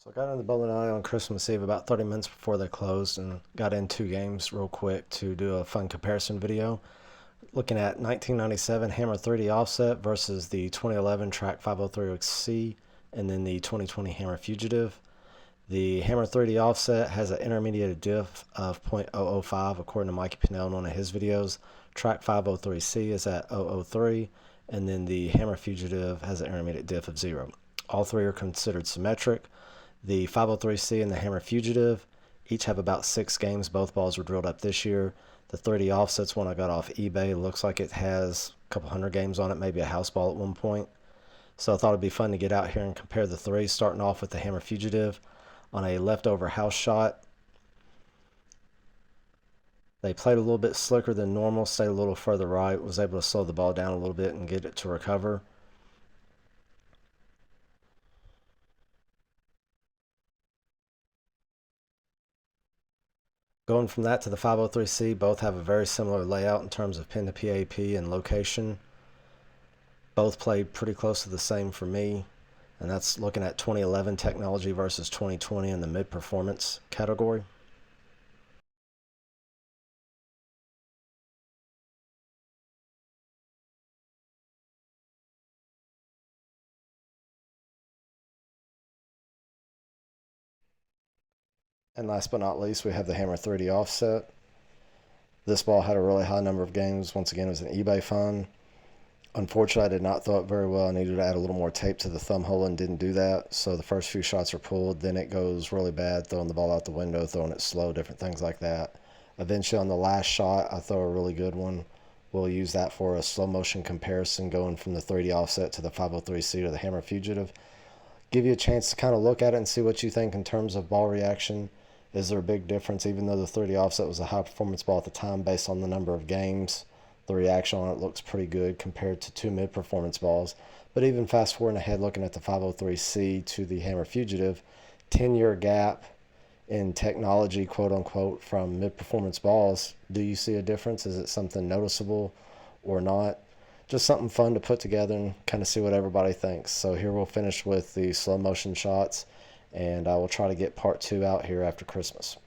So I got into the bowling alley on Christmas Eve about 30 minutes before they closed and got in two games real quick to do a fun comparison video. Looking at 1997 Hammer 3D Offset versus the 2011 Track 503C and then the 2020 Hammer Fugitive. The Hammer 3D Offset has an intermediate diff of 0.005 according to Mikey Pinnell in one of his videos. Track 503C is at 0.003 and then the Hammer Fugitive has an intermediate diff of 0. All three are considered symmetric. The 503C and the Hammer Fugitive each have about 6 games. Both balls were drilled up this year. The 3D Offsets one I got off eBay looks like it has a couple hundred games on it, maybe a house ball at one point. So I thought it'd be fun to get out here and compare the three, starting off with the Hammer Fugitive. On a leftover house shot, they played a little bit slicker than normal, stayed a little further right, was able to slow the ball down a little bit and get it to recover. Going from that to the 503C, both have a very similar layout in terms of pin to PAP and location. Both played pretty close to the same for me, and that's looking at 2011 technology versus 2020 in the mid-performance category. And last but not least, we have the Hammer 3D Offset. This ball had a really high number of games. Once again, it was an eBay find. Unfortunately, I did not throw it very well. I needed to add a little more tape to the thumb hole and didn't do that. So the first few shots are pulled. Then it goes really bad, throwing the ball out the window, throwing it slow, different things like that. Eventually, on the last shot, I throw a really good one. We'll use that for a slow motion comparison going from the 3D Offset to the 503C to the Hammer Fugitive. Give you a chance to kind of look at it and see what you think in terms of ball reaction. Is there a big difference? Even though the 3D Offset was a high performance ball at the time based on the number of games, the reaction on it looks pretty good compared to two mid performance balls. But even fast forwarding ahead, looking at the 503C to the Hammer Fugitive, 10-year gap in technology, quote unquote, from mid performance balls. Do you see a difference? Is it something noticeable or not? Just something fun to put together and kind of see what everybody thinks. So here we'll finish with the slow motion shots, and I will try to get part 2 out here after Christmas.